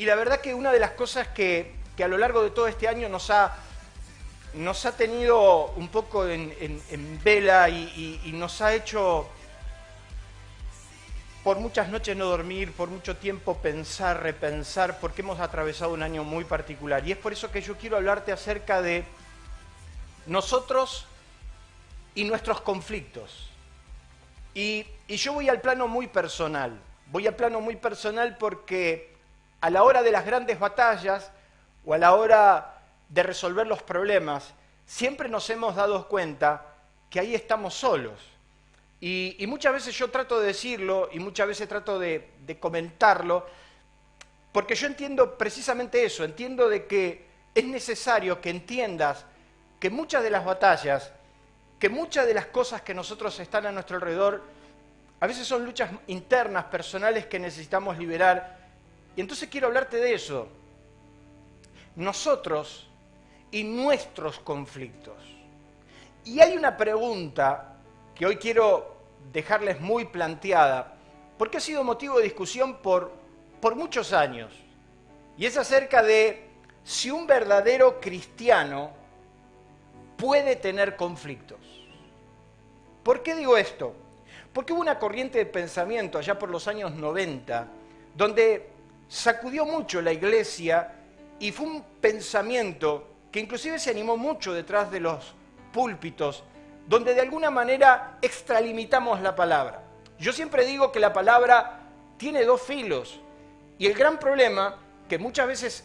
y la verdad que una de las cosas que a lo largo de todo este año nos ha tenido un poco en vela y nos ha hecho por muchas noches no dormir, por mucho tiempo pensar, repensar, porque hemos atravesado un año muy particular. Y es por eso que yo quiero hablarte acerca de nosotros y nuestros conflictos. Y yo voy al plano muy personal. Voy al plano muy personal porque a la hora de las grandes batallas o a la hora de resolver los problemas, siempre nos hemos dado cuenta que ahí estamos solos. Y muchas veces yo trato de decirlo y muchas veces trato de comentarlo, porque yo entiendo precisamente eso, entiendo de que es necesario que entiendas que muchas de las batallas, que muchas de las cosas que nosotros están a nuestro alrededor, a veces son luchas internas, personales que necesitamos liberar. Y entonces quiero hablarte de eso. Nosotros y nuestros conflictos. Y hay una pregunta que hoy quiero dejarles muy planteada, porque ha sido motivo de discusión por muchos años. Y es acerca de si un verdadero cristiano puede tener conflictos. ¿Por qué digo esto? Porque hubo una corriente de pensamiento allá por los años 90, donde sacudió mucho la iglesia y fue un pensamiento que inclusive se animó mucho detrás de los púlpitos, donde de alguna manera extralimitamos la palabra. Yo siempre digo que la palabra tiene dos filos, y el gran problema, que muchas veces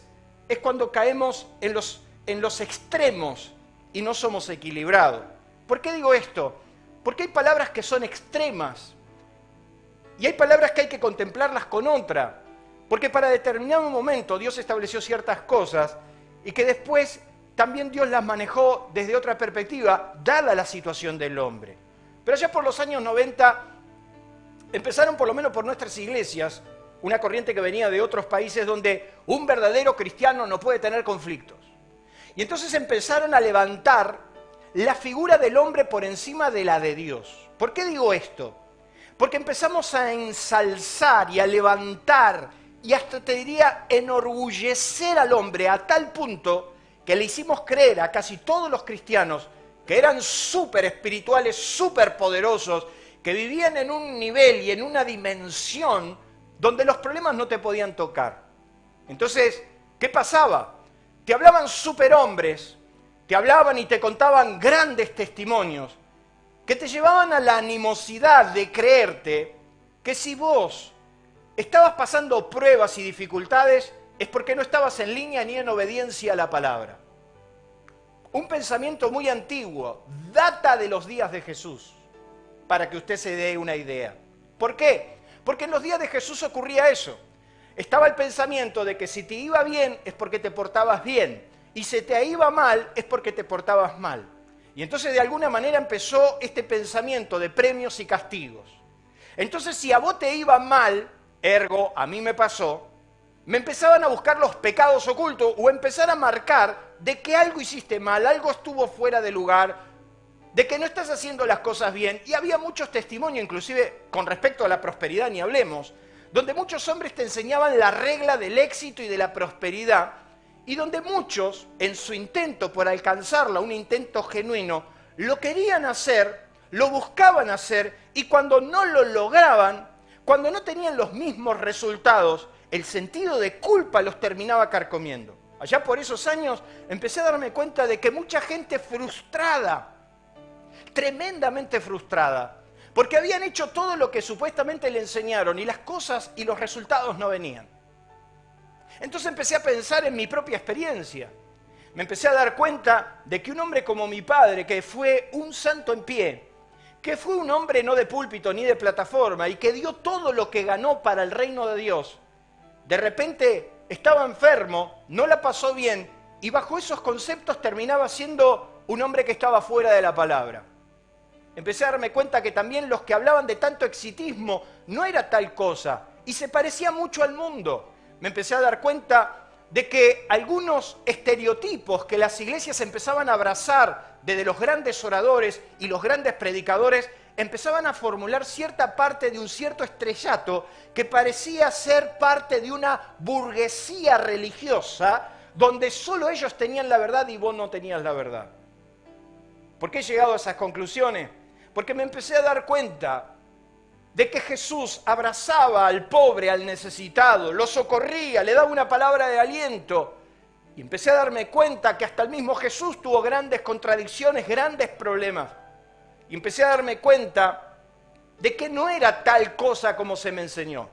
es cuando caemos en los extremos y no somos equilibrados. ¿Por qué digo esto? Porque hay palabras que son extremas, y hay palabras que hay que contemplarlas con otra, porque para determinado momento Dios estableció ciertas cosas, y que después también Dios las manejó desde otra perspectiva, dada la situación del hombre. Pero allá por los años 90, empezaron por lo menos por nuestras iglesias, una corriente que venía de otros países donde un verdadero cristiano no puede tener conflictos. Y entonces empezaron a levantar la figura del hombre por encima de la de Dios. ¿Por qué digo esto? Porque empezamos a ensalzar y a levantar y hasta te diría enorgullecer al hombre a tal punto que le hicimos creer a casi todos los cristianos que eran súper espirituales, súper poderosos, que vivían en un nivel y en una dimensión donde los problemas no te podían tocar. Entonces, ¿qué pasaba? Te hablaban superhombres, te hablaban y te contaban grandes testimonios que te llevaban a la animosidad de creerte que si vos estabas pasando pruebas y dificultades es porque no estabas en línea ni en obediencia a la palabra. Un pensamiento muy antiguo, data de los días de Jesús, para que usted se dé una idea. ¿Por qué? Porque en los días de Jesús ocurría eso. Estaba el pensamiento de que si te iba bien es porque te portabas bien, y si te iba mal es porque te portabas mal. Y entonces de alguna manera empezó este pensamiento de premios y castigos. Entonces si a vos te iba mal, ergo, a mí me pasó, me empezaban a buscar los pecados ocultos o empezar a marcar de que algo hiciste mal, algo estuvo fuera de lugar, de que no estás haciendo las cosas bien. Y había muchos testimonios, inclusive con respecto a la prosperidad, ni hablemos, donde muchos hombres te enseñaban la regla del éxito y de la prosperidad, y donde muchos, en su intento por alcanzarla, un intento genuino, lo querían hacer, lo buscaban hacer, y cuando no lo lograban, cuando no tenían los mismos resultados, el sentido de culpa los terminaba carcomiendo. Allá por esos años empecé a darme cuenta de que mucha gente frustrada, tremendamente frustrada, porque habían hecho todo lo que supuestamente le enseñaron y las cosas y los resultados no venían. Entonces empecé a pensar en mi propia experiencia. Me empecé a dar cuenta de que un hombre como mi padre, que fue un santo en pie, que fue un hombre no de púlpito ni de plataforma y que dio todo lo que ganó para el reino de Dios, de repente estaba enfermo, no la pasó bien y bajo esos conceptos terminaba siendo un hombre que estaba fuera de la palabra. Empecé a darme cuenta que también los que hablaban de tanto exitismo no era tal cosa y se parecía mucho al mundo. Me empecé a dar cuenta de que algunos estereotipos que las iglesias empezaban a abrazar desde los grandes oradores y los grandes predicadores empezaban a formular cierta parte de un cierto estrellato que parecía ser parte de una burguesía religiosa donde solo ellos tenían la verdad y vos no tenías la verdad. ¿Por qué he llegado a esas conclusiones? Porque me empecé a dar cuenta de que Jesús abrazaba al pobre, al necesitado, lo socorría, le daba una palabra de aliento. Y empecé a darme cuenta que hasta el mismo Jesús tuvo grandes contradicciones, grandes problemas. Y empecé a darme cuenta de que no era tal cosa como se me enseñó.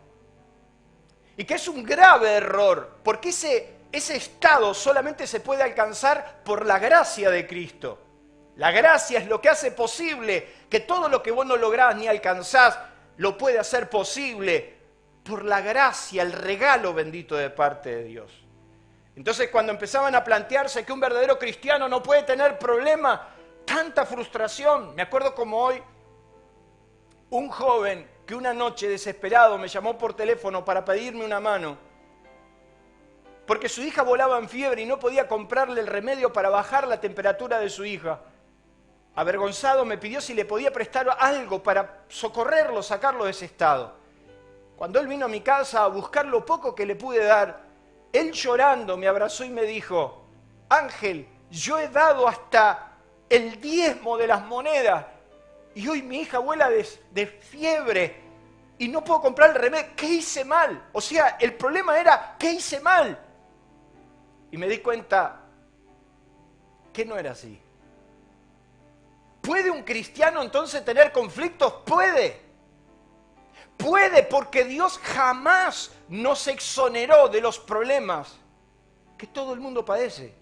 Y que es un grave error, porque ese estado solamente se puede alcanzar por la gracia de Cristo. La gracia es lo que hace posible que todo lo que vos no lográs ni alcanzás, lo puede hacer posible por la gracia, el regalo bendito de parte de Dios. Entonces, cuando empezaban a plantearse que un verdadero cristiano no puede tener problema, tanta frustración. Me acuerdo como hoy, un joven que una noche desesperado me llamó por teléfono para pedirme una mano, porque su hija volaba en fiebre y no podía comprarle el remedio para bajar la temperatura de su hija. Avergonzado me pidió si le podía prestar algo para socorrerlo, sacarlo de ese estado. Cuando él vino a mi casa a buscar lo poco que le pude dar, él llorando me abrazó y me dijo: Ángel, yo he dado hasta el diezmo de las monedas y hoy mi hija vuela de fiebre y no puedo comprar el remedio. ¿Qué hice mal? O sea, el problema era ¿qué hice mal? Y me di cuenta que no era así. ¿Puede un cristiano entonces tener conflictos? Puede. Puede, porque Dios jamás nos exoneró de los problemas que todo el mundo padece.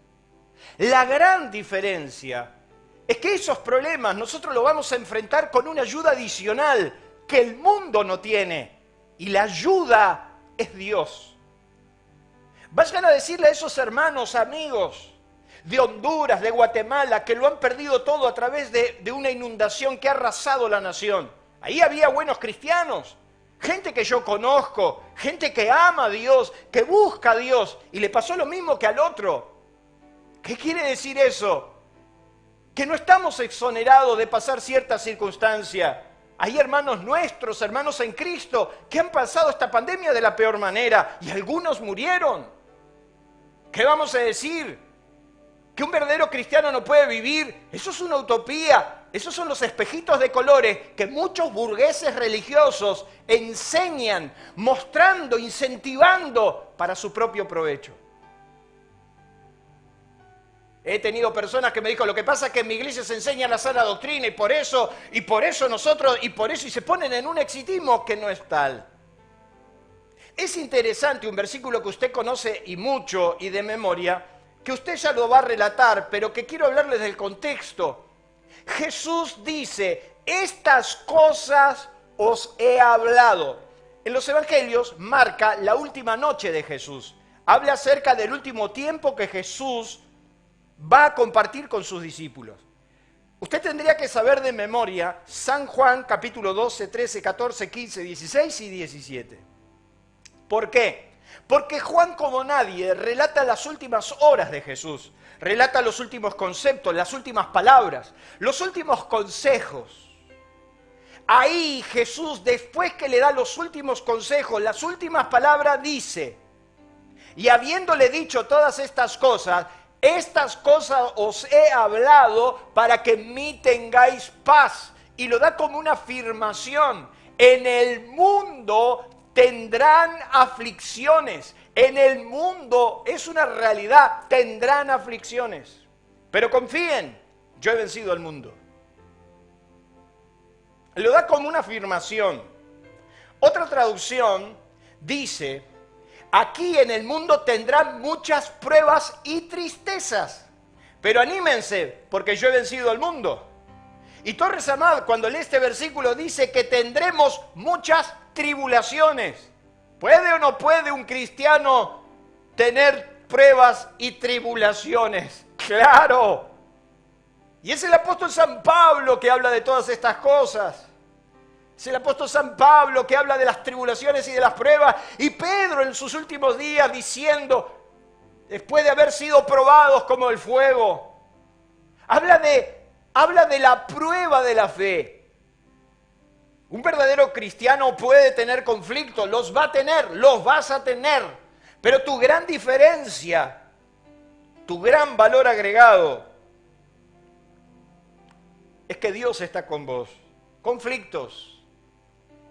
La gran diferencia es que esos problemas nosotros los vamos a enfrentar con una ayuda adicional que el mundo no tiene. Y la ayuda es Dios. Vayan a decirle a esos hermanos, amigos de Honduras, de Guatemala, que lo han perdido todo a través de una inundación que ha arrasado la nación. Ahí había buenos cristianos, gente que yo conozco, gente que ama a Dios, que busca a Dios, y le pasó lo mismo que al otro. ¿Qué quiere decir eso? Que no estamos exonerados de pasar ciertas circunstancias. Hay hermanos nuestros, hermanos en Cristo, que han pasado esta pandemia de la peor manera, y algunos murieron. ¿Qué vamos a decir? ¿Que un verdadero cristiano no puede vivir? Eso es una utopía. Esos son los espejitos de colores que muchos burgueses religiosos enseñan, mostrando, incentivando para su propio provecho. He tenido personas que me dijo, lo que pasa es que en mi iglesia se enseña la sana doctrina y por eso nosotros, y se ponen en un exitismo que no es tal. Es interesante un versículo que usted conoce y mucho y de memoria, que usted ya lo va a relatar, pero que quiero hablarles del contexto. Jesús dice, estas cosas os he hablado. En los evangelios marca la última noche de Jesús. Habla acerca del último tiempo que Jesús va a compartir con sus discípulos. Usted tendría que saber de memoria San Juan capítulo 12, 13, 14, 15, 16 y 17. ¿Por qué? Porque Juan, como nadie, relata las últimas horas de Jesús, relata los últimos conceptos, las últimas palabras, los últimos consejos. Ahí Jesús, después que le da los últimos consejos, las últimas palabras, dice, y habiéndole dicho todas estas cosas os he hablado para que en mí tengáis paz. Y lo da como una afirmación. En el mundo tendrán aflicciones. En el mundo, es una realidad, tendrán aflicciones. Pero confíen, yo he vencido al mundo. Lo da como una afirmación. Otra traducción dice, aquí en el mundo tendrán muchas pruebas y tristezas. Pero anímense, porque yo he vencido al mundo. Y Torres Amad, cuando lee este versículo, dice que tendremos muchas tribulaciones. ¿Puede o no puede un cristiano tener pruebas y tribulaciones? ¡Claro! Y es el apóstol San Pablo que habla de todas estas cosas. Es el apóstol San Pablo que habla de las tribulaciones y de las pruebas. Y Pedro en sus últimos días diciendo, después de haber sido probados como el fuego, habla de la prueba de la fe. Un verdadero cristiano puede tener conflictos, los va a tener, los vas a tener. Pero tu gran diferencia, tu gran valor agregado, es que Dios está con vos. Conflictos.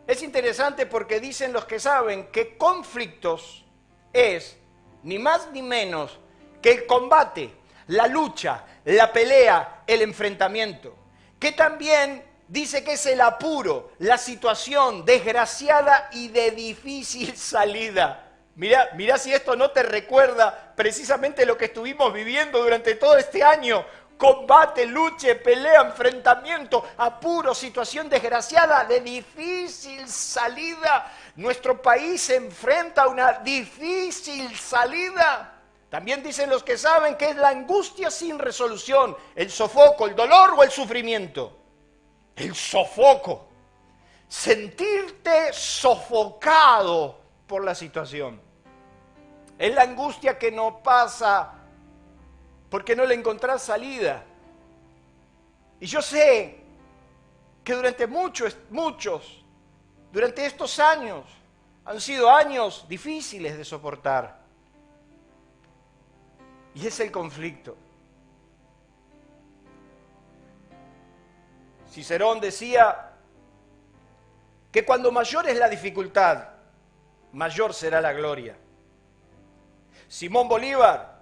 Es interesante porque dicen los que saben que conflictos es ni más ni menos que el combate, la lucha, la pelea, el enfrentamiento. Que también dice que es el apuro, la situación desgraciada y de difícil salida. Mirá si esto no te recuerda precisamente lo que estuvimos viviendo durante todo este año. Combate, lucha, pelea, enfrentamiento, apuro, situación desgraciada, de difícil salida. Nuestro país se enfrenta a una difícil salida. También dicen los que saben que es la angustia sin resolución, el sofoco, el dolor o el sufrimiento. El sofoco. Sentirte sofocado por la situación. Es la angustia que no pasa porque no le encontrás salida. Y yo sé que durante durante estos años, han sido años difíciles de soportar. Y es el conflicto. Cicerón decía que cuando mayor es la dificultad, mayor será la gloria. Simón Bolívar,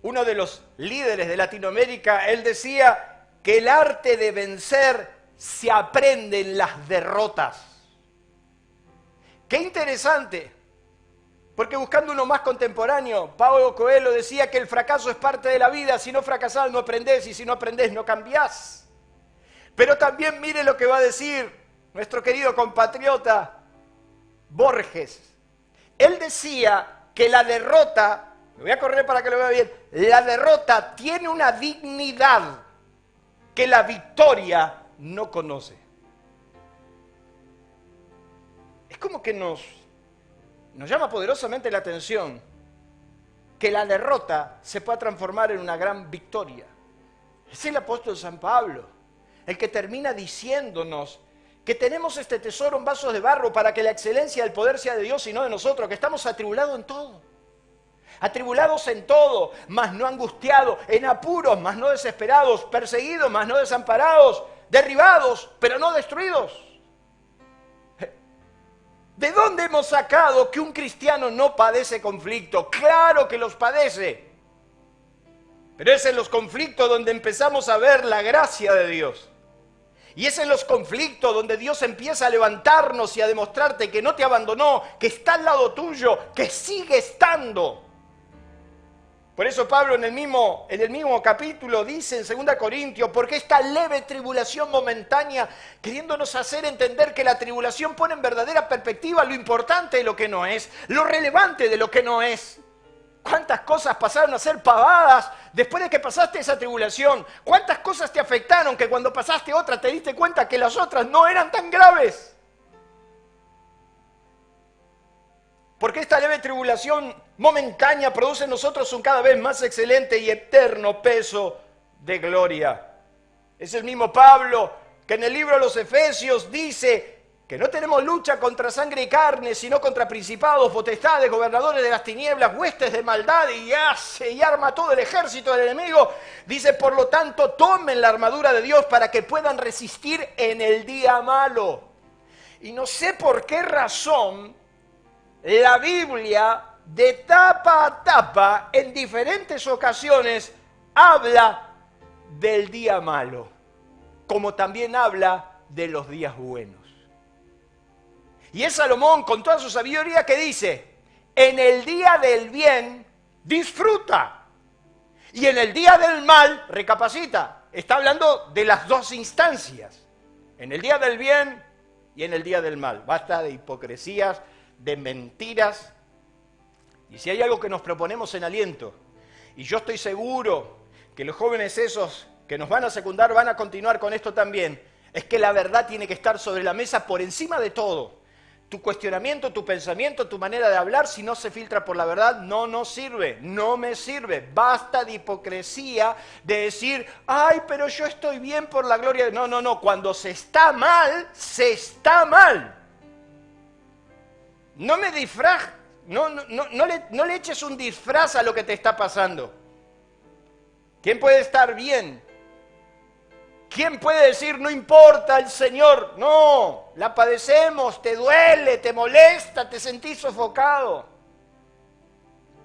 uno de los líderes de Latinoamérica, él decía que el arte de vencer se aprende en las derrotas. Qué interesante, porque buscando uno más contemporáneo, Paulo Coelho decía que el fracaso es parte de la vida, si no fracasás no aprendés y si no aprendés no cambiás. Pero también mire lo que va a decir nuestro querido compatriota Borges. Él decía que la derrota, me voy a correr para que lo vea bien, la derrota tiene una dignidad que la victoria no conoce. Es como que nos llama poderosamente la atención que la derrota se pueda transformar en una gran victoria. Es el apóstol San Pablo, el que termina diciéndonos que tenemos este tesoro en vasos de barro para que la excelencia del poder sea de Dios y no de nosotros, que estamos atribulados en todo. Atribulados en todo, mas no angustiados, en apuros, mas no desesperados, perseguidos, mas no desamparados, derribados, pero no destruidos. ¿De dónde hemos sacado que un cristiano no padece conflicto? Claro que los padece. Pero es en los conflictos donde empezamos a ver la gracia de Dios. Y es en los conflictos donde Dios empieza a levantarnos y a demostrarte que no te abandonó, que está al lado tuyo, que sigue estando. Por eso Pablo en el mismo capítulo dice en 2 Corintios, porque esta leve tribulación momentánea, queriéndonos hacer entender que la tribulación pone en verdadera perspectiva lo importante de lo que no es, lo relevante de lo que no es. ¿Cuántas cosas pasaron a ser pavadas después de que pasaste esa tribulación? ¿Cuántas cosas te afectaron que cuando pasaste otra te diste cuenta que las otras no eran tan graves? Porque esta leve tribulación momentánea produce en nosotros un cada vez más excelente y eterno peso de gloria. Es el mismo Pablo que en el libro de los Efesios dice que no tenemos lucha contra sangre y carne, sino contra principados, potestades, gobernadores de las tinieblas, huestes de maldad, y arma todo el ejército del enemigo. Dice, por lo tanto, tomen la armadura de Dios para que puedan resistir en el día malo. Y no sé por qué razón la Biblia, de tapa a tapa, en diferentes ocasiones, habla del día malo, como también habla de los días buenos. Y es Salomón, con toda su sabiduría, que dice, en el día del bien, disfruta. Y en el día del mal, recapacita. Está hablando de las dos instancias. En el día del bien y en el día del mal. Basta de hipocresías, de mentiras. Y si hay algo que nos proponemos en Aliento, y yo estoy seguro que los jóvenes esos que nos van a secundar van a continuar con esto también, es que la verdad tiene que estar sobre la mesa por encima de todo. Tu cuestionamiento, tu pensamiento, tu manera de hablar, si no se filtra por la verdad, no nos sirve, no me sirve. Basta de hipocresía, de decir, ay, pero yo estoy bien por la gloria de... No, cuando se está mal, se está mal. No me disfraz, no le eches un disfraz a lo que te está pasando. ¿Quién puede estar bien? ¿Quién puede decir, no importa el Señor? No, la padecemos, te duele, te molesta, te sentís sofocado.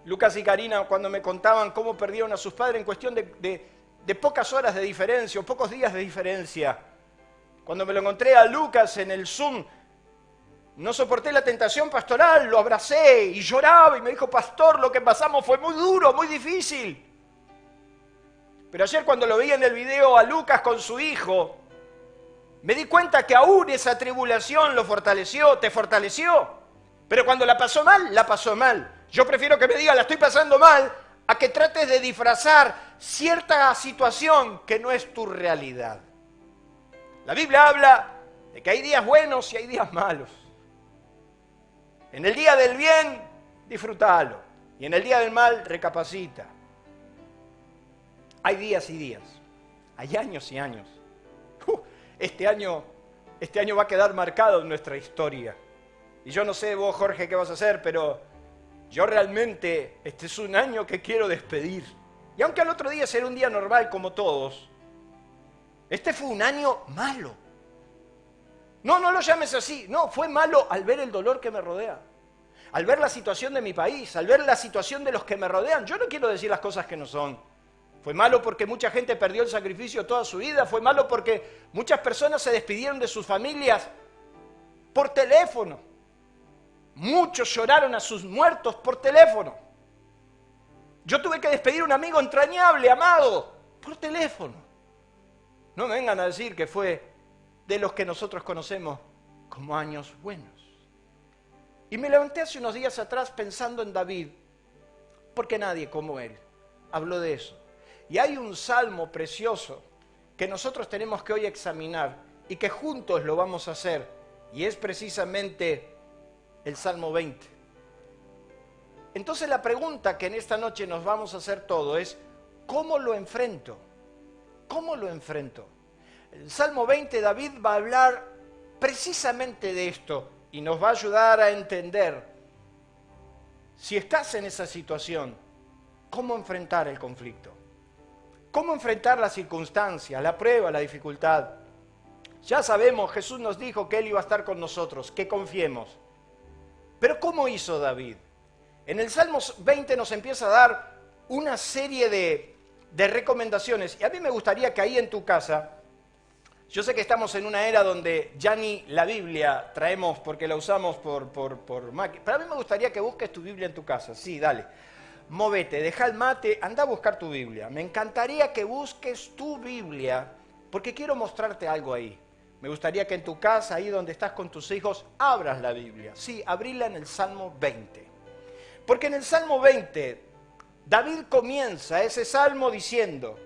Lucas y Karina, cuando me contaban cómo perdieron a sus padres en cuestión de pocas horas de diferencia o pocos días de diferencia. Cuando me lo encontré a Lucas en el Zoom, no soporté la tentación pastoral, lo abracé y lloraba y me dijo, pastor, lo que pasamos fue muy duro, muy difícil. Pero ayer cuando lo vi en el video a Lucas con su hijo, me di cuenta que aún esa tribulación lo fortaleció, te fortaleció. Pero cuando la pasó mal, la pasó mal. Yo prefiero que me diga, la estoy pasando mal, a que trates de disfrazar cierta situación que no es tu realidad. La Biblia habla de que hay días buenos y hay días malos. En el día del bien, disfrútalo. Y en el día del mal, recapacita. Hay días y días, hay años y años. Este año va a quedar marcado en nuestra historia. Y yo no sé vos, Jorge, qué vas a hacer, pero yo realmente, este es un año que quiero despedir. Y aunque al otro día será un día normal como todos, este fue un año malo. No lo llames así, no, fue malo al ver el dolor que me rodea. Al ver la situación de mi país, al ver la situación de los que me rodean. Yo no quiero decir las cosas que no son. Fue malo porque mucha gente perdió el sacrificio toda su vida. Fue malo porque muchas personas se despidieron de sus familias por teléfono. Muchos lloraron a sus muertos por teléfono. Yo tuve que despedir a un amigo entrañable, amado, por teléfono. No me vengan a decir que fue de los que nosotros conocemos como años buenos. Y me levanté hace unos días atrás pensando en David, porque nadie como él habló de eso. Y hay un salmo precioso que nosotros tenemos que hoy examinar y que juntos lo vamos a hacer. Y es precisamente el Salmo 20. Entonces la pregunta que en esta noche nos vamos a hacer todo es, ¿cómo lo enfrento? ¿Cómo lo enfrento? El Salmo 20, David va a hablar precisamente de esto y nos va a ayudar a entender, si estás en esa situación, cómo enfrentar el conflicto. ¿Cómo enfrentar la circunstancia, la prueba, la dificultad? Ya sabemos, Jesús nos dijo que Él iba a estar con nosotros, que confiemos. Pero ¿cómo hizo David? En el Salmo 20 nos empieza a dar una serie de recomendaciones. Y a mí me gustaría que ahí en tu casa, yo sé que estamos en una era donde ya ni la Biblia traemos porque la usamos por máquina. Pero a mí me gustaría que busques tu Biblia en tu casa. Sí, dale. Móvete, deja el mate, anda a buscar tu Biblia. Me encantaría que busques tu Biblia, porque quiero mostrarte algo ahí. Me gustaría que en tu casa, ahí donde estás con tus hijos, abras la Biblia. Sí, abrila en el Salmo 20. Porque en el Salmo 20, David comienza ese salmo diciendo,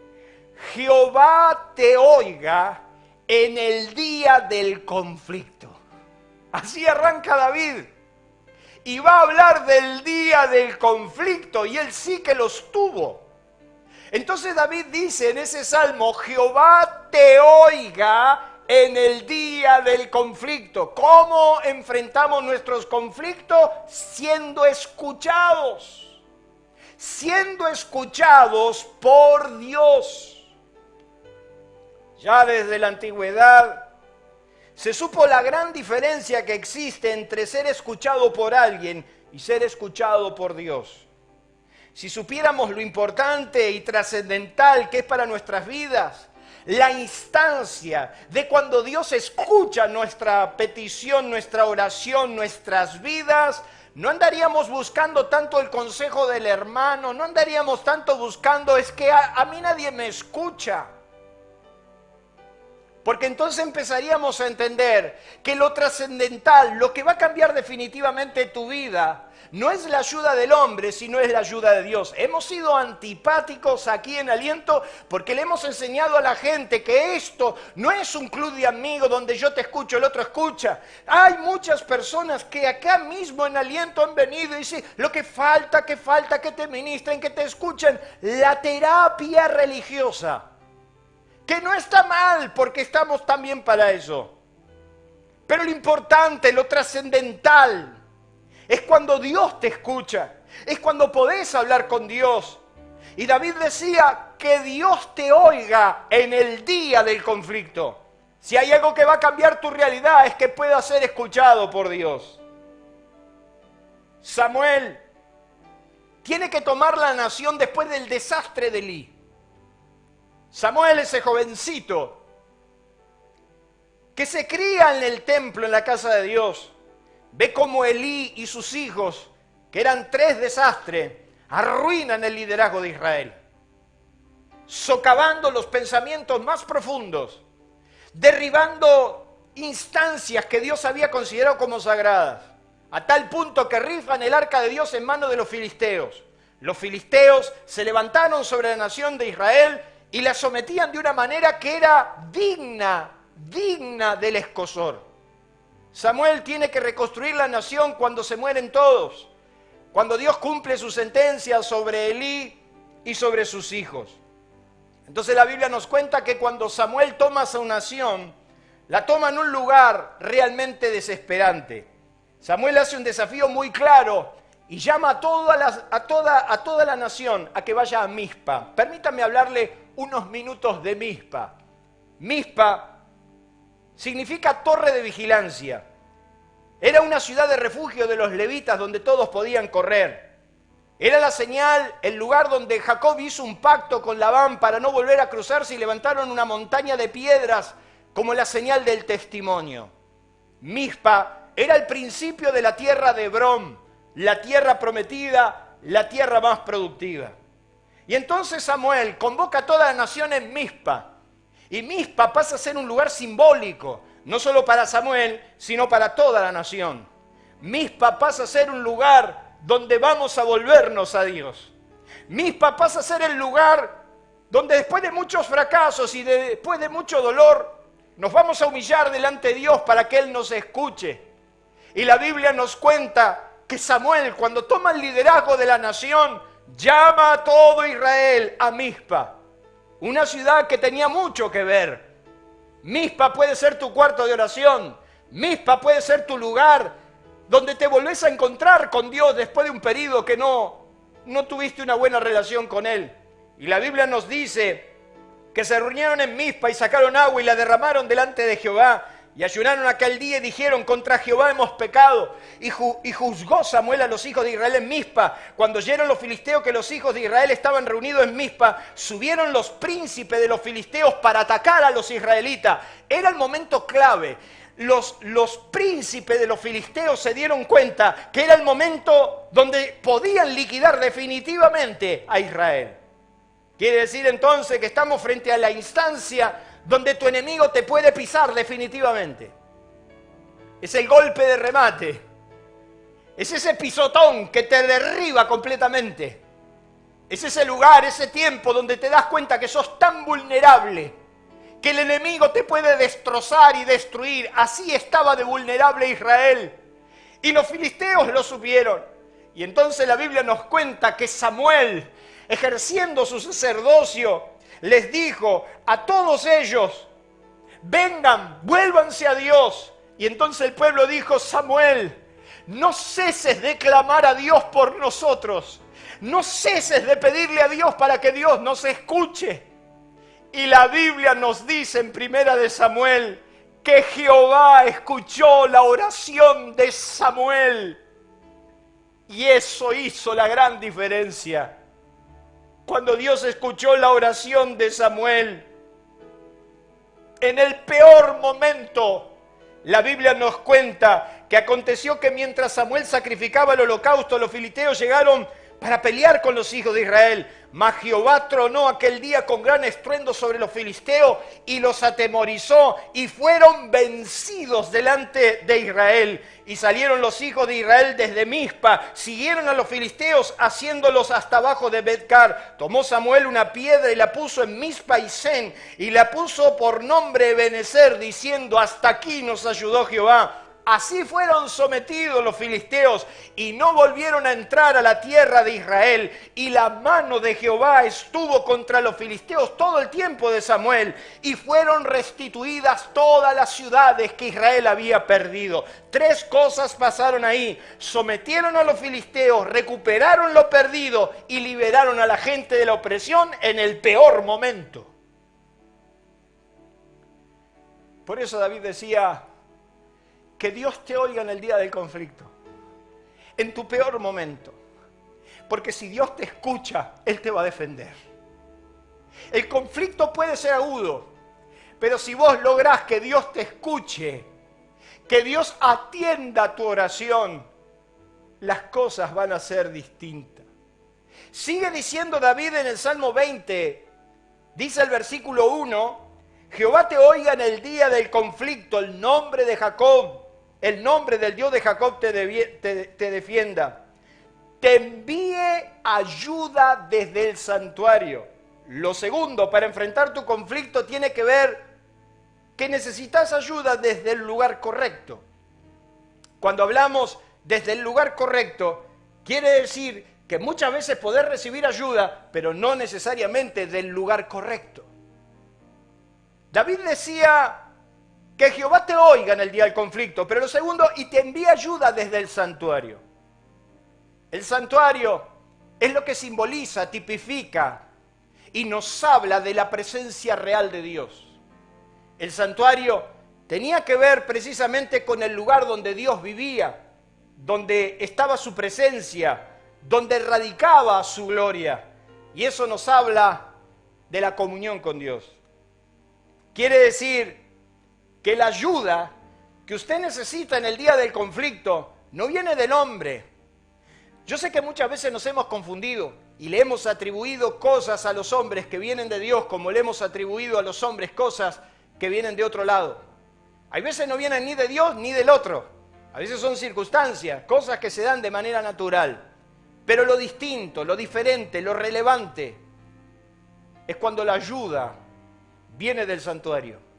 Jehová te oiga en el día del conflicto. Así arranca David. Y va a hablar del día del conflicto, y él sí que los tuvo. Entonces David dice en ese salmo, Jehová te oiga en el día del conflicto. ¿Cómo enfrentamos nuestros conflictos? Siendo escuchados. Siendo escuchados por Dios. Ya desde la antigüedad se supo la gran diferencia que existe entre ser escuchado por alguien y ser escuchado por Dios. Si supiéramos lo importante y trascendental que es para nuestras vidas, la instancia de cuando Dios escucha nuestra petición, nuestra oración, nuestras vidas, no andaríamos buscando tanto el consejo del hermano, no andaríamos tanto buscando, es que a mí nadie me escucha. Porque entonces empezaríamos a entender que lo trascendental, lo que va a cambiar definitivamente tu vida, no es la ayuda del hombre, sino es la ayuda de Dios. Hemos sido antipáticos aquí en Aliento porque le hemos enseñado a la gente que esto no es un club de amigos donde yo te escucho, el otro escucha. Hay muchas personas que acá mismo en Aliento han venido y dicen, lo que falta, que te ministren, que te escuchen. La terapia religiosa, que no está mal porque estamos también para eso. Pero lo importante, lo trascendental, es cuando Dios te escucha, es cuando podés hablar con Dios. Y David decía que Dios te oiga en el día del conflicto. Si hay algo que va a cambiar tu realidad es que puedas ser escuchado por Dios. Samuel tiene que tomar la nación después del desastre de Elí. Samuel, ese jovencito que se cría en el templo, en la casa de Dios, ve cómo Elí y sus hijos, que eran 3 desastres, arruinan el liderazgo de Israel, socavando los pensamientos más profundos, derribando instancias que Dios había considerado como sagradas, a tal punto que rifan el arca de Dios en manos de los filisteos. Los filisteos se levantaron sobre la nación de Israel y la sometían de una manera que era digna del escozor. Samuel tiene que reconstruir la nación cuando se mueren todos, cuando Dios cumple su sentencia sobre Elí y sobre sus hijos. Entonces la Biblia nos cuenta que cuando Samuel toma a su nación, la toma en un lugar realmente desesperante. Samuel hace un desafío muy claro y llama a toda la nación a que vaya a Mizpa. Permítame hablarle unos minutos de Mizpa. Mizpa significa torre de vigilancia. Era una ciudad de refugio de los levitas donde todos podían correr. Era la señal, el lugar donde Jacob hizo un pacto con Labán para no volver a cruzarse y levantaron una montaña de piedras como la señal del testimonio. Mizpa era el principio de la tierra de Hebrón, la tierra prometida, la tierra más productiva. Y entonces Samuel convoca a toda la nación en Mizpa. Y Mizpa pasa a ser un lugar simbólico, no solo para Samuel, sino para toda la nación. Mizpa pasa a ser un lugar donde vamos a volvernos a Dios. Mizpa pasa a ser el lugar donde después de muchos fracasos y después de mucho dolor, nos vamos a humillar delante de Dios para que Él nos escuche. Y la Biblia nos cuenta que Samuel, cuando toma el liderazgo de la nación, llama a todo Israel a Mizpa. Una ciudad que tenía mucho que ver. Mizpa puede ser tu cuarto de oración. Mizpa puede ser tu lugar donde te volvés a encontrar con Dios después de un periodo que no tuviste una buena relación con Él. Y la Biblia nos dice que se reunieron en Mizpa y sacaron agua y la derramaron delante de Jehová. Y ayunaron aquel día y dijeron, contra Jehová hemos pecado. Y juzgó Samuel a los hijos de Israel en Mizpa. Cuando oyeron los filisteos que los hijos de Israel estaban reunidos en Mizpa, subieron los príncipes de los filisteos para atacar a los israelitas. Era el momento clave. Los príncipes de los filisteos se dieron cuenta que era el momento donde podían liquidar definitivamente a Israel. Quiere decir entonces que estamos frente a la instancia donde tu enemigo te puede pisar definitivamente. Es el golpe de remate. Es ese pisotón que te derriba completamente. Es ese lugar, ese tiempo donde te das cuenta que sos tan vulnerable que el enemigo te puede destrozar y destruir. Así estaba de vulnerable Israel. Y los filisteos lo supieron. Y entonces la Biblia nos cuenta que Samuel, ejerciendo su sacerdocio, les dijo a todos ellos, vengan, vuélvanse a Dios. Y entonces el pueblo dijo, Samuel, no ceses de clamar a Dios por nosotros. No ceses de pedirle a Dios para que Dios nos escuche. Y la Biblia nos dice en Primera de Samuel que Jehová escuchó la oración de Samuel. Y eso hizo la gran diferencia. Cuando Dios escuchó la oración de Samuel, en el peor momento, la Biblia nos cuenta que aconteció que mientras Samuel sacrificaba el holocausto, los filisteos llegaron para pelear con los hijos de Israel. Mas Jehová tronó aquel día con gran estruendo sobre los filisteos y los atemorizó y fueron vencidos delante de Israel. Y salieron los hijos de Israel desde Mizpa, siguieron a los filisteos haciéndolos hasta abajo de Betcar. Tomó Samuel una piedra y la puso en Mizpa y Sen y la puso por nombre Ebenezer, diciendo: hasta aquí nos ayudó Jehová. Así fueron sometidos los filisteos y no volvieron a entrar a la tierra de Israel. Y la mano de Jehová estuvo contra los filisteos todo el tiempo de Samuel. Y fueron restituidas todas las ciudades que Israel había perdido. 3 cosas pasaron ahí. Sometieron a los filisteos, recuperaron lo perdido y liberaron a la gente de la opresión en el peor momento. Por eso David decía: que Dios te oiga en el día del conflicto, en tu peor momento. Porque si Dios te escucha, Él te va a defender. El conflicto puede ser agudo, pero si vos lográs que Dios te escuche, que Dios atienda tu oración, las cosas van a ser distintas. Sigue diciendo David en el Salmo 20, dice el versículo 1, Jehová te oiga en el día del conflicto, el nombre de Jacob, el nombre del Dios de Jacob te defienda. Te envíe ayuda desde el santuario. Lo segundo, para enfrentar tu conflicto, tiene que ver que necesitas ayuda desde el lugar correcto. Cuando hablamos desde el lugar correcto, quiere decir que muchas veces podés recibir ayuda, pero no necesariamente del lugar correcto. David decía: que Jehová te oiga en el día del conflicto. Pero lo segundo, y te envíe ayuda desde el santuario. El santuario es lo que simboliza, tipifica y nos habla de la presencia real de Dios. El santuario tenía que ver precisamente con el lugar donde Dios vivía, donde estaba su presencia, donde radicaba su gloria. Y eso nos habla de la comunión con Dios. Quiere decir que la ayuda que usted necesita en el día del conflicto no viene del hombre. Yo sé que muchas veces nos hemos confundido y le hemos atribuido cosas a los hombres que vienen de Dios, como le hemos atribuido a los hombres cosas que vienen de otro lado. Hay veces no vienen ni de Dios ni del otro. A veces son circunstancias, cosas que se dan de manera natural. Pero lo distinto, lo diferente, lo relevante es cuando la ayuda viene del santuario.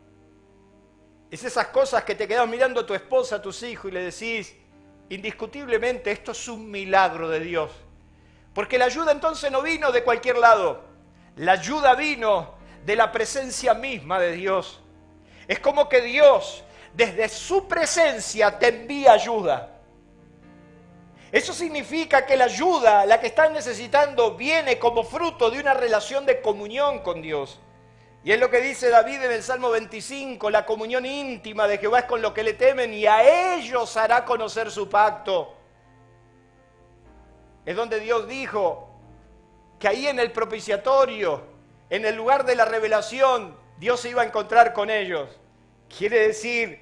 Es esas cosas que te quedas mirando a tu esposa, a tus hijos y le decís: indiscutiblemente esto es un milagro de Dios. Porque la ayuda entonces no vino de cualquier lado. La ayuda vino de la presencia misma de Dios. Es como que Dios, desde su presencia, te envía ayuda. Eso significa que la ayuda, la que estás necesitando, viene como fruto de una relación de comunión con Dios. Y es lo que dice David en el Salmo 25, la comunión íntima de Jehová es con los que le temen y a ellos hará conocer su pacto. Es donde Dios dijo que ahí en el propiciatorio, en el lugar de la revelación, Dios se iba a encontrar con ellos. Quiere decir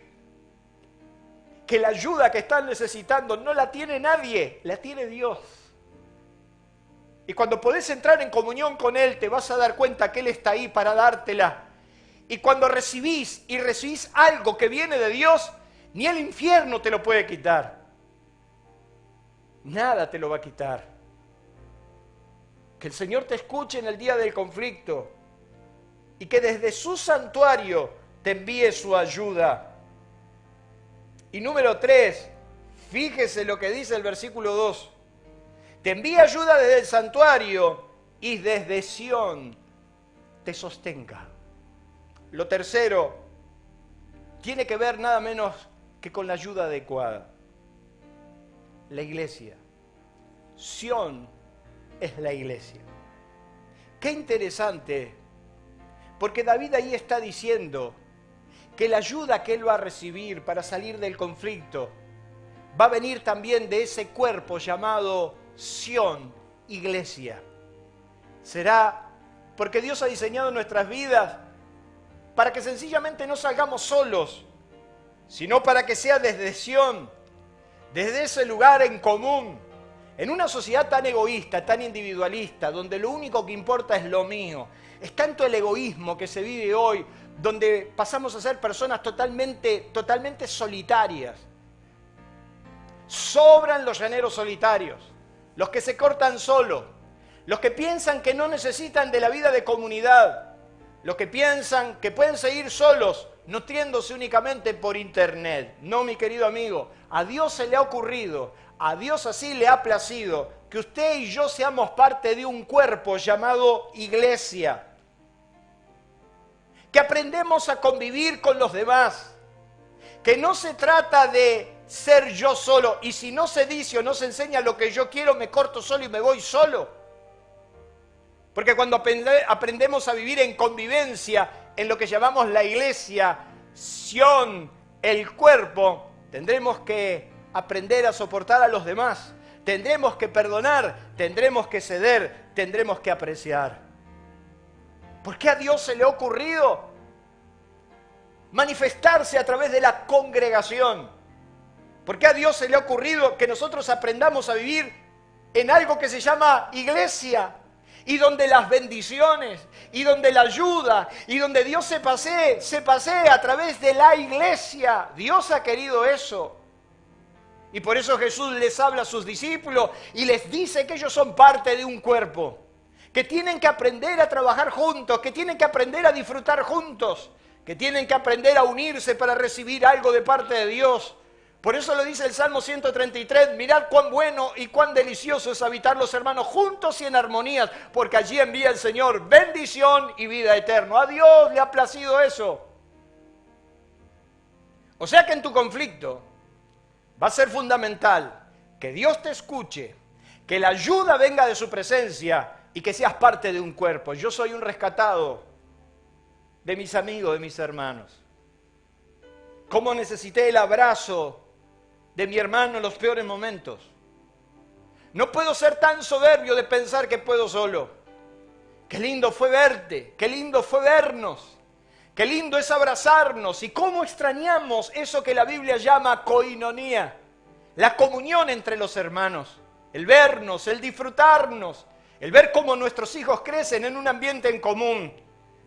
que la ayuda que están necesitando no la tiene nadie, la tiene Dios. Y cuando podés entrar en comunión con Él, te vas a dar cuenta que Él está ahí para dártela. Y cuando recibís algo que viene de Dios, ni el infierno te lo puede quitar. Nada te lo va a quitar. Que el Señor te escuche en el día del conflicto y que desde su santuario te envíe su ayuda. Y número 3, fíjese lo que dice el versículo 2. Te envía ayuda desde el santuario y desde Sión te sostenga. Lo tercero tiene que ver nada menos que con la ayuda adecuada. La iglesia. Sión es la iglesia. Qué interesante, porque David ahí está diciendo que la ayuda que él va a recibir para salir del conflicto va a venir también de ese cuerpo llamado Sión, iglesia. Será porque Dios ha diseñado nuestras vidas para que sencillamente no salgamos solos, sino para que sea desde Sión, desde ese lugar en común, En una sociedad tan egoísta, tan individualista, donde lo único que importa es lo mío, es tanto el egoísmo que se vive hoy, donde pasamos a ser personas totalmente solitarias. Sobran los llaneros solitarios, los que se cortan solos, los que piensan que no necesitan de la vida de comunidad, los que piensan que pueden seguir solos, nutriéndose únicamente por internet. No, mi querido amigo, a Dios se le ha ocurrido, a Dios así le ha placido que usted y yo seamos parte de un cuerpo llamado iglesia, que aprendemos a convivir con los demás, que no se trata de ser yo solo, y si no se dice o no se enseña lo que yo quiero, me corto solo y me voy solo. Porque cuando aprendemos a vivir en convivencia, en lo que llamamos la iglesia, Sión, el cuerpo, tendremos que aprender a soportar a los demás, tendremos que perdonar, tendremos que ceder, tendremos que apreciar. ¿Por qué a Dios se le ha ocurrido manifestarse a través de la congregación? ¿Por qué a Dios se le ha ocurrido que nosotros aprendamos a vivir en algo que se llama iglesia? Y donde las bendiciones, y donde la ayuda, y donde Dios se pasee a través de la iglesia. Dios ha querido eso. Y por eso Jesús les habla a sus discípulos y les dice que ellos son parte de un cuerpo, que tienen que aprender a trabajar juntos, que tienen que aprender a disfrutar juntos, que tienen que aprender a unirse para recibir algo de parte de Dios. Por eso lo dice el Salmo 133, mirad cuán bueno y cuán delicioso es habitar los hermanos juntos y en armonías, porque allí envía el Señor bendición y vida eterna. A Dios le ha placido eso. O sea que en tu conflicto va a ser fundamental que Dios te escuche, que la ayuda venga de su presencia y que seas parte de un cuerpo. Yo soy un rescatado de mis amigos, de mis hermanos. ¿Cómo necesité el abrazo de mi hermano en los peores momentos? No puedo ser tan soberbio de pensar que puedo solo. Qué lindo fue verte, qué lindo fue vernos, qué lindo es abrazarnos y cómo extrañamos eso que la Biblia llama coinonía, la comunión entre los hermanos, el vernos, el disfrutarnos, el ver cómo nuestros hijos crecen en un ambiente en común.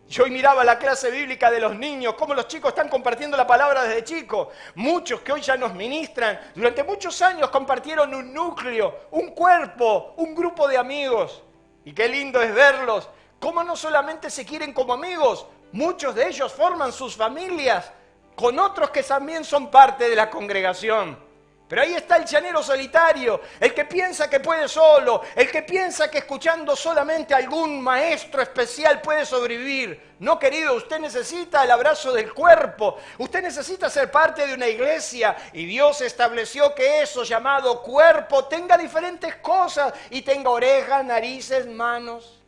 Yo hoy miraba la clase bíblica de los niños, cómo los chicos están compartiendo la palabra desde chicos. Muchos que hoy ya nos ministran, durante muchos años compartieron un núcleo, un cuerpo, un grupo de amigos. Y qué lindo es verlos, cómo no solamente se quieren como amigos, muchos de ellos forman sus familias con otros que también son parte de la congregación. Pero ahí está el llanero solitario, el que piensa que puede solo, el que piensa que escuchando solamente a algún maestro especial puede sobrevivir. No, querido, usted necesita el abrazo del cuerpo, usted necesita ser parte de una iglesia y Dios estableció que eso llamado cuerpo tenga diferentes cosas y tenga orejas, narices, manos.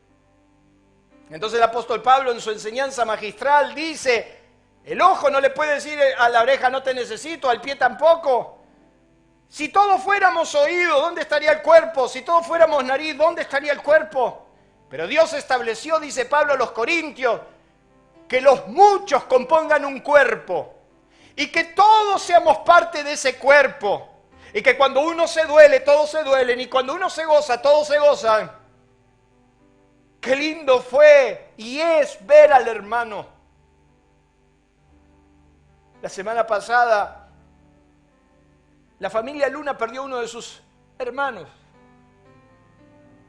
Entonces el apóstol Pablo en su enseñanza magistral dice, el ojo no le puede decir a la oreja no te necesito, al pie tampoco. Si todos fuéramos oídos, ¿dónde estaría el cuerpo? Si todos fuéramos nariz, ¿dónde estaría el cuerpo? Pero Dios estableció, dice Pablo a los Corintios, que los muchos compongan un cuerpo y que todos seamos parte de ese cuerpo y que cuando uno se duele, todos se duelen y cuando uno se goza, todos se gozan. Qué lindo fue y es ver al hermano. La semana pasada la familia Luna perdió a uno de sus hermanos.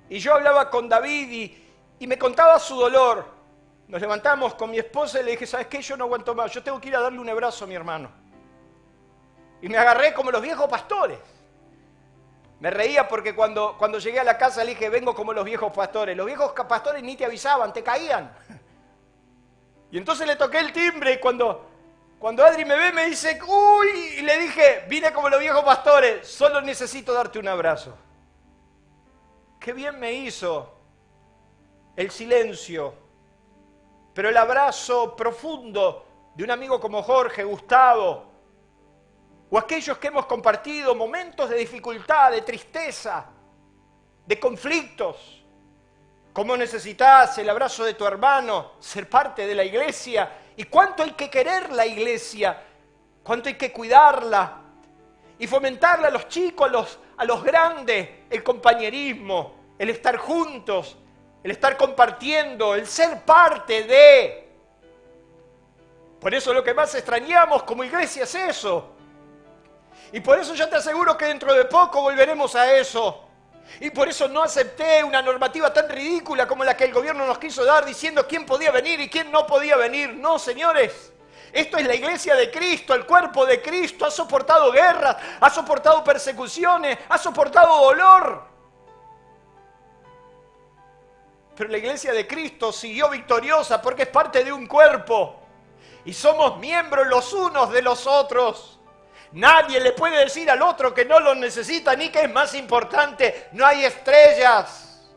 Y yo hablaba con David y me contaba su dolor. Nos levantamos con mi esposa y le dije, ¿sabes qué? Yo no aguanto más, yo tengo que ir a darle un abrazo a mi hermano. Y me agarré como los viejos pastores. Me reía porque cuando llegué a la casa le dije, vengo como los viejos pastores. Los viejos pastores ni te avisaban, te caían. Y entonces le toqué el timbre y cuando Adri me ve, me dice, uy, y le dije, vine como los viejos pastores, solo necesito darte un abrazo. Qué bien me hizo el silencio, pero el abrazo profundo de un amigo como Jorge, Gustavo, o aquellos que hemos compartido momentos de dificultad, de tristeza, de conflictos. ¿Cómo necesitas el abrazo de tu hermano, ser parte de la iglesia? ¿Y cuánto hay que querer la iglesia? ¿Cuánto hay que cuidarla? y fomentarle a los chicos, a los grandes, el compañerismo, el estar juntos, el estar compartiendo, el ser parte de. Por eso lo que más extrañamos como iglesia es eso. Y por eso ya te aseguro que dentro de poco volveremos a eso. Y por eso no acepté una normativa tan ridícula como la que el gobierno nos quiso dar diciendo quién podía venir y quién no podía venir. No, señores. Esto es la iglesia de Cristo, el cuerpo de Cristo. Ha soportado guerras, ha soportado persecuciones, ha soportado dolor. Pero la iglesia de Cristo siguió victoriosa porque es parte de un cuerpo. Y somos miembros los unos de los otros. Nadie le puede decir al otro que no lo necesita ni que es más importante. No hay estrellas.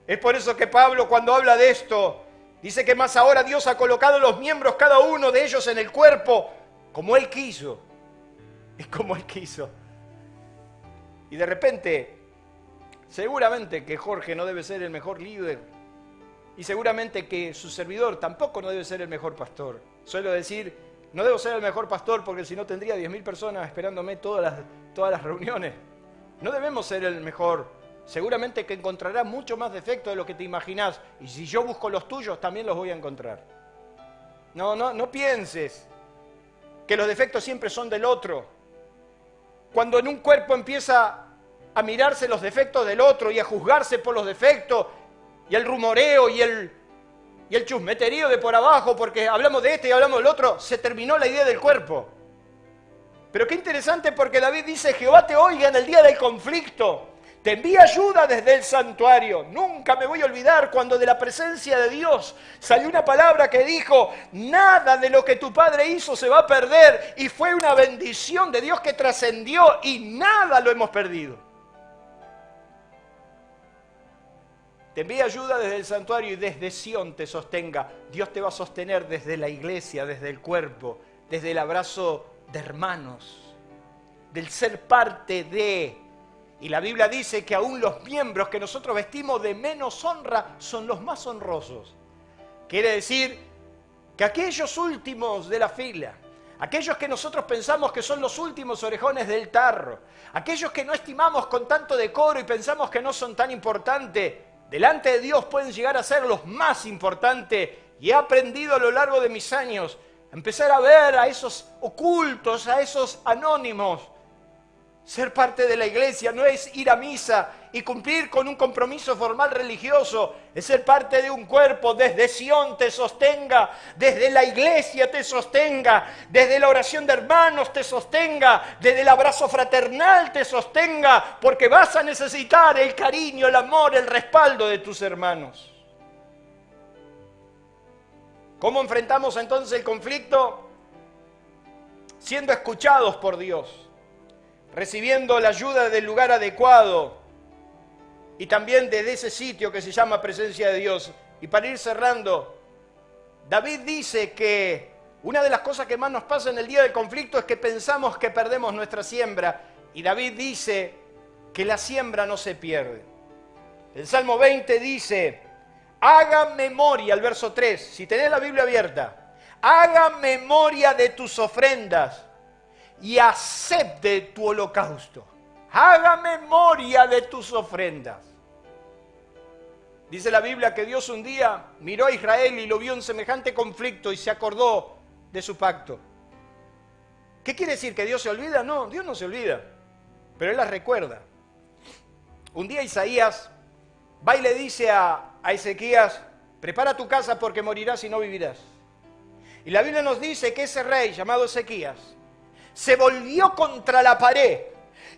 Es por eso que Pablo, cuando habla de esto, dice que más ahora Dios ha colocado los miembros, cada uno de ellos, en el cuerpo, como Él quiso. Es como Él quiso. Y de repente, seguramente que Jorge no debe ser el mejor líder. Y seguramente que su servidor tampoco no debe ser el mejor pastor. Suelo decir, no debo ser el mejor pastor porque si no tendría 10.000 personas esperándome todas las reuniones. No debemos ser el mejor. Seguramente que encontrarás mucho más defectos de lo que te imaginás. Y si yo busco los tuyos, también los voy a encontrar. No pienses que los defectos siempre son del otro. Cuando en un cuerpo empieza a mirarse los defectos del otro y a juzgarse por los defectos, y el rumoreo y el chusmeterío de por abajo, porque hablamos de este y hablamos del otro, se terminó la idea del cuerpo. Pero qué interesante, porque David dice, Jehová te oiga en el día del conflicto, te envía ayuda desde el santuario. Nunca me voy a olvidar cuando de la presencia de Dios salió una palabra que dijo, nada de lo que tu padre hizo se va a perder, y fue una bendición de Dios que trascendió y nada lo hemos perdido. Te envía ayuda desde el santuario y desde Sión te sostenga. Dios te va a sostener desde la iglesia, desde el cuerpo, desde el abrazo de hermanos, del ser parte de. Y la Biblia dice que aún los miembros que nosotros vestimos de menos honra son los más honrosos. Quiere decir que aquellos últimos de la fila, aquellos que nosotros pensamos que son los últimos orejones del tarro, aquellos que no estimamos con tanto decoro y pensamos que no son tan importantes, delante de Dios pueden llegar a ser los más importantes. Y he aprendido a lo largo de mis años a empezar a ver a esos ocultos, a esos anónimos. Ser parte de la iglesia no es ir a misa y cumplir con un compromiso formal religioso. Es ser parte de un cuerpo. Desde Sión te sostenga, desde la iglesia te sostenga, desde la oración de hermanos te sostenga, desde el abrazo fraternal te sostenga, porque vas a necesitar el cariño, el amor, el respaldo de tus hermanos. ¿Cómo enfrentamos entonces el conflicto? Siendo escuchados por Dios, recibiendo la ayuda del lugar adecuado y también desde ese sitio que se llama presencia de Dios. Y para ir cerrando, David dice que una de las cosas que más nos pasa en el día del conflicto es que pensamos que perdemos nuestra siembra. Y David dice que la siembra no se pierde. El Salmo 20 dice, haga memoria, el verso 3, si tenés la Biblia abierta, haga memoria de tus ofrendas y acepte tu holocausto. Haga memoria de tus ofrendas. Dice la Biblia que Dios un día miró a Israel y lo vio en semejante conflicto y se acordó de su pacto. ¿Qué quiere decir? ¿Que Dios se olvida? No, Dios no se olvida, pero Él las recuerda. Un día Isaías va y le dice a Ezequías, prepara tu casa porque morirás y no vivirás. Y la Biblia nos dice que ese rey llamado Ezequías se volvió contra la pared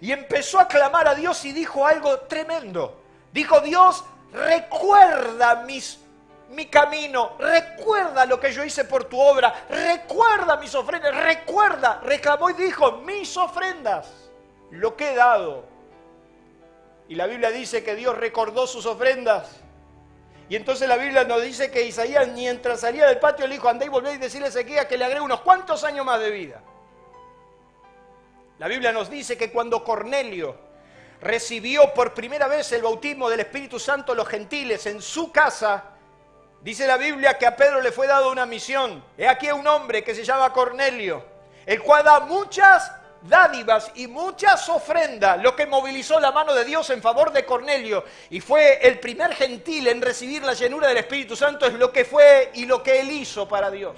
y empezó a clamar a Dios y dijo algo tremendo. Dijo, Dios, recuerda mi camino, recuerda lo que yo hice por tu obra, recuerda mis ofrendas, recuerda, reclamó y dijo, mis ofrendas, lo que he dado. Y la Biblia dice que Dios recordó sus ofrendas. Y entonces la Biblia nos dice que Isaías, mientras salía del patio, le dijo, andá y volvé y decirle a Ezequías que le agregue unos cuantos años más de vida. La Biblia nos dice que cuando Cornelio recibió por primera vez el bautismo del Espíritu Santo los gentiles en su casa, dice la Biblia que a Pedro le fue dado una misión. He aquí a un hombre que se llama Cornelio, el cual da muchas dádivas y muchas ofrendas, lo que movilizó la mano de Dios en favor de Cornelio y fue el primer gentil en recibir la llenura del Espíritu Santo, es lo que fue y lo que él hizo para Dios.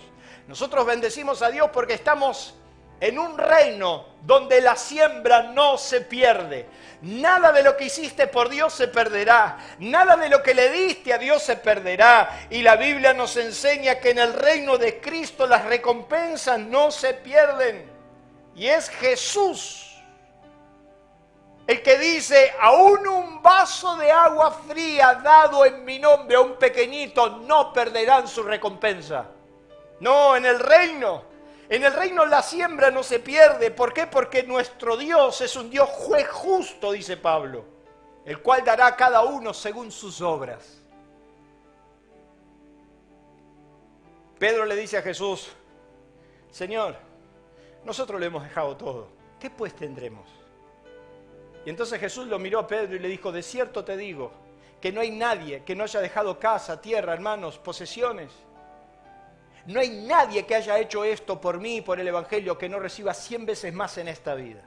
Nosotros bendecimos a Dios porque estamos en un reino donde la siembra no se pierde. Nada de lo que hiciste por Dios se perderá. Nada de lo que le diste a Dios se perderá. Y la Biblia nos enseña que en el reino de Cristo las recompensas no se pierden. Y es Jesús el que dice, aún un vaso de agua fría dado en mi nombre a un pequeñito no perderán su recompensa. No, en el reino la siembra no se pierde. ¿Por qué? Porque nuestro Dios es un Dios juez justo, dice Pablo, el cual dará a cada uno según sus obras. Pedro le dice a Jesús, Señor, nosotros le hemos dejado todo, ¿qué pues tendremos? Y entonces Jesús lo miró a Pedro y le dijo, de cierto te digo, que no hay nadie que no haya dejado casa, tierra, hermanos, posesiones. No hay nadie que haya hecho esto por mí y por el Evangelio que no reciba 100 veces más en esta vida.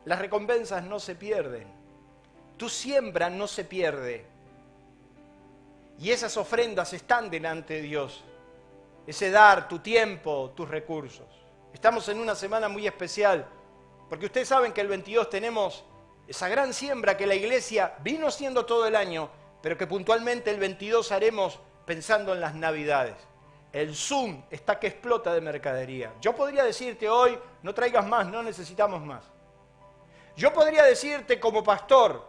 Las recompensas no se pierden. Tu siembra no se pierde. Y esas ofrendas están delante de Dios. Ese dar, tu tiempo, tus recursos. Estamos en una semana muy especial, porque ustedes saben que el 22 tenemos esa gran siembra que la iglesia vino haciendo todo el año, pero que puntualmente el 22 haremos pensando en las Navidades. El Zoom está que explota de mercadería. Yo podría decirte hoy, no traigas más, no necesitamos más. Yo podría decirte como pastor,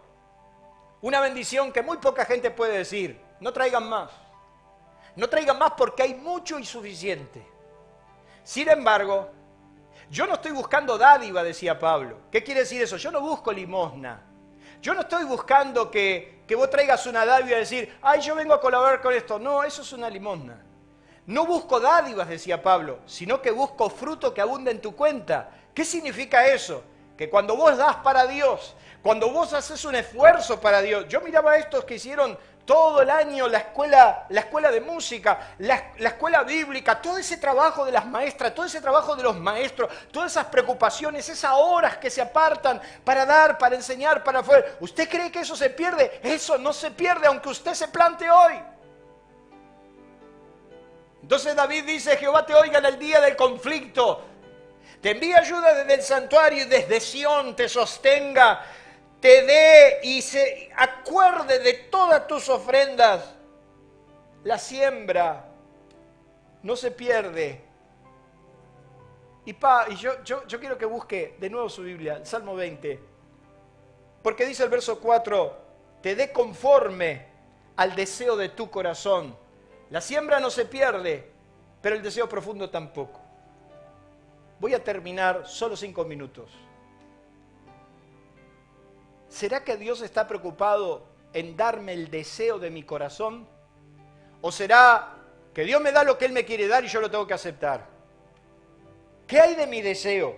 una bendición que muy poca gente puede decir, no traigan más. No traigan más porque hay mucho y suficiente. Sin embargo, yo no estoy buscando dádiva, decía Pablo. ¿Qué quiere decir eso? Yo no busco limosna. Yo no estoy buscando que vos traigas una dádiva y decir, ay, yo vengo a colaborar con esto. No, eso es una limosna. No busco dádivas, decía Pablo, sino que busco fruto que abunde en tu cuenta. ¿Qué significa eso? Que cuando vos das para Dios, cuando vos haces un esfuerzo para Dios. Yo miraba a estos que hicieron todo el año la escuela de música, la escuela bíblica, todo ese trabajo de las maestras, todo ese trabajo de los maestros, todas esas preocupaciones, esas horas que se apartan para dar, para enseñar, para afuera. ¿Usted cree que eso se pierde? Eso no se pierde aunque usted se plante hoy. Entonces David dice, Jehová te oiga en el día del conflicto, te envíe ayuda desde el santuario y desde Sión te sostenga, te dé y se acuerde de todas tus ofrendas. La siembra no se pierde. Y yo quiero que busque de nuevo su Biblia, el Salmo 20, porque dice el verso 4, te dé conforme al deseo de tu corazón. La siembra no se pierde, pero el deseo profundo tampoco. Voy a terminar solo 5 minutos. ¿Será que Dios está preocupado en darme el deseo de mi corazón? ¿O será que Dios me da lo que Él me quiere dar y yo lo tengo que aceptar? ¿Qué hay de mi deseo?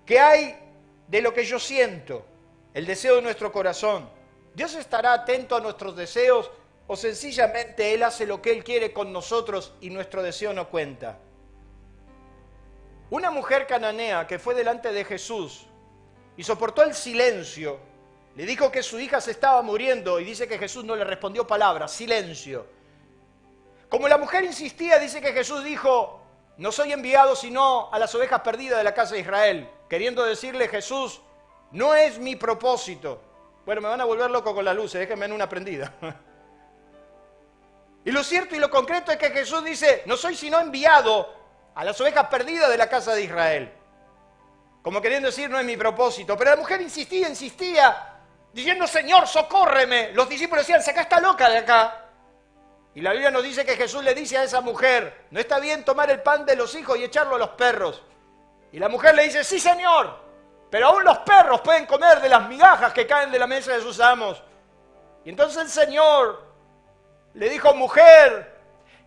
¿Qué hay de lo que yo siento? El deseo de nuestro corazón. ¿Dios estará atento a nuestros deseos o sencillamente Él hace lo que Él quiere con nosotros y nuestro deseo no cuenta? Una mujer cananea que fue delante de Jesús y soportó el silencio, le dijo que su hija se estaba muriendo y dice que Jesús no le respondió palabra, silencio. Como la mujer insistía, dice que Jesús dijo, no soy enviado sino a las ovejas perdidas de la casa de Israel, queriendo decirle, Jesús, no es mi propósito. Bueno, me van a volver loco con las luces, déjenme en una prendida. Y lo cierto y lo concreto es que Jesús dice, no soy sino enviado a las ovejas perdidas de la casa de Israel. Como queriendo decir, no es mi propósito. Pero la mujer insistía, diciendo, Señor, socórreme. Los discípulos decían, saca esta loca de acá. Y la Biblia nos dice que Jesús le dice a esa mujer, no está bien tomar el pan de los hijos y echarlo a los perros. Y la mujer le dice, sí, Señor, pero aún los perros pueden comer de las migajas que caen de la mesa de sus amos. Y entonces el Señor le dijo, mujer,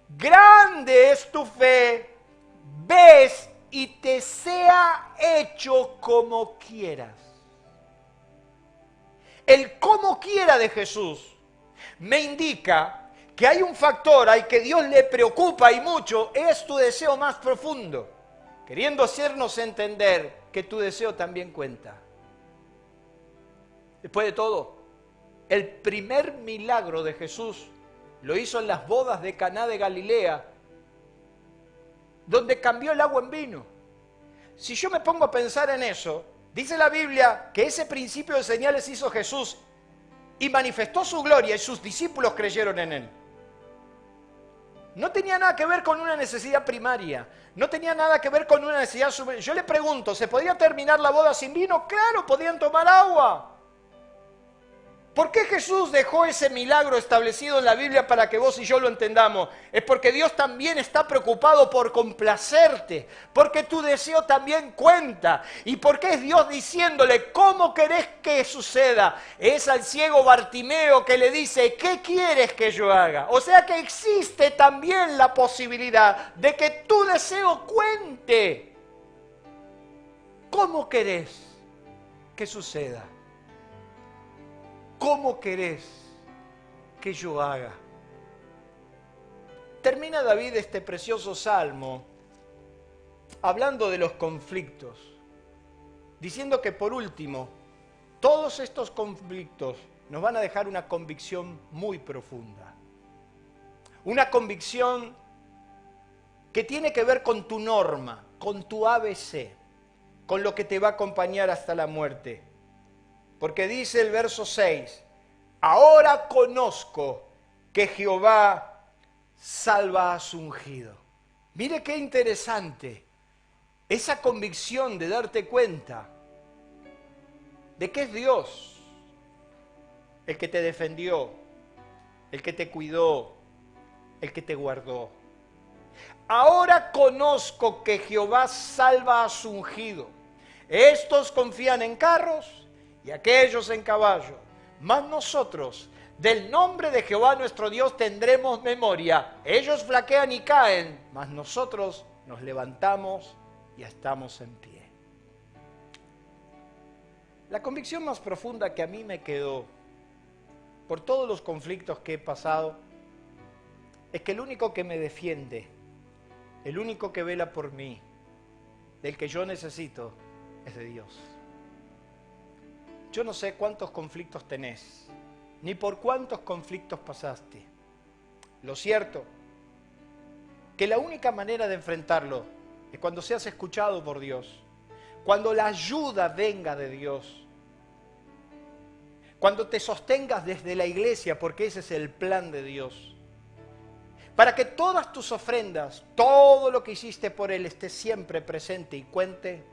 grande es tu fe, ves y te sea hecho como quieras. El como quiera de Jesús me indica que hay un factor al que Dios le preocupa y mucho, es tu deseo más profundo, queriendo hacernos entender que tu deseo también cuenta. Después de todo, el primer milagro de Jesús lo hizo en las bodas de Caná de Galilea, donde cambió el agua en vino. Si yo me pongo a pensar en eso, dice la Biblia que ese principio de señales hizo Jesús y manifestó su gloria y sus discípulos creyeron en él. No tenía nada que ver con una necesidad primaria, no tenía nada que ver con una necesidad superior. Yo le pregunto, ¿se podría terminar la boda sin vino? Claro, podían tomar agua. ¿Por qué Jesús dejó ese milagro establecido en la Biblia para que vos y yo lo entendamos? Es porque Dios también está preocupado por complacerte, porque tu deseo también cuenta, y porque es Dios diciéndole, ¿cómo querés que suceda? Es al ciego Bartimeo que le dice, ¿qué quieres que yo haga? O sea que existe también la posibilidad de que tu deseo cuente. ¿Cómo querés que suceda? ¿Cómo querés que yo haga? Termina David este precioso salmo hablando de los conflictos, diciendo que por último, todos estos conflictos nos van a dejar una convicción muy profunda. Una convicción que tiene que ver con tu norma, con tu ABC, con lo que te va a acompañar hasta la muerte. Porque dice el verso 6, ahora conozco que Jehová salva a su ungido. Mire qué interesante, esa convicción de darte cuenta de que es Dios el que te defendió, el que te cuidó, el que te guardó. Ahora conozco que Jehová salva a su ungido. Estos confían en carros y aquellos en caballo, mas nosotros del nombre de Jehová nuestro Dios tendremos memoria. Ellos flaquean y caen, mas nosotros nos levantamos y estamos en pie. La convicción más profunda que a mí me quedó por todos los conflictos que he pasado es que el único que me defiende, el único que vela por mí, del que yo necesito, es de Dios. Yo no sé cuántos conflictos tenés, ni por cuántos conflictos pasaste. Lo cierto, que la única manera de enfrentarlo es cuando seas escuchado por Dios, cuando la ayuda venga de Dios, cuando te sostengas desde la iglesia, porque ese es el plan de Dios, para que todas tus ofrendas, todo lo que hiciste por Él esté siempre presente y cuente,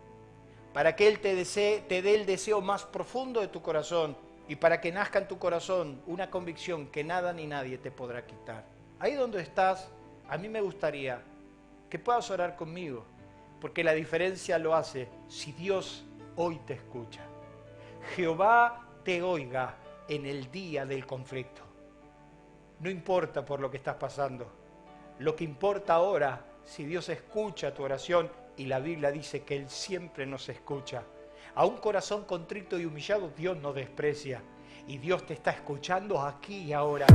para que Él te dé el deseo más profundo de tu corazón y para que nazca en tu corazón una convicción que nada ni nadie te podrá quitar. Ahí donde estás, a mí me gustaría que puedas orar conmigo, porque la diferencia lo hace si Dios hoy te escucha. Jehová te oiga en el día del conflicto. No importa por lo que estás pasando, lo que importa ahora, si Dios escucha tu oración, y la Biblia dice que Él siempre nos escucha. A un corazón contrito y humillado Dios no desprecia. Y Dios te está escuchando aquí y ahora.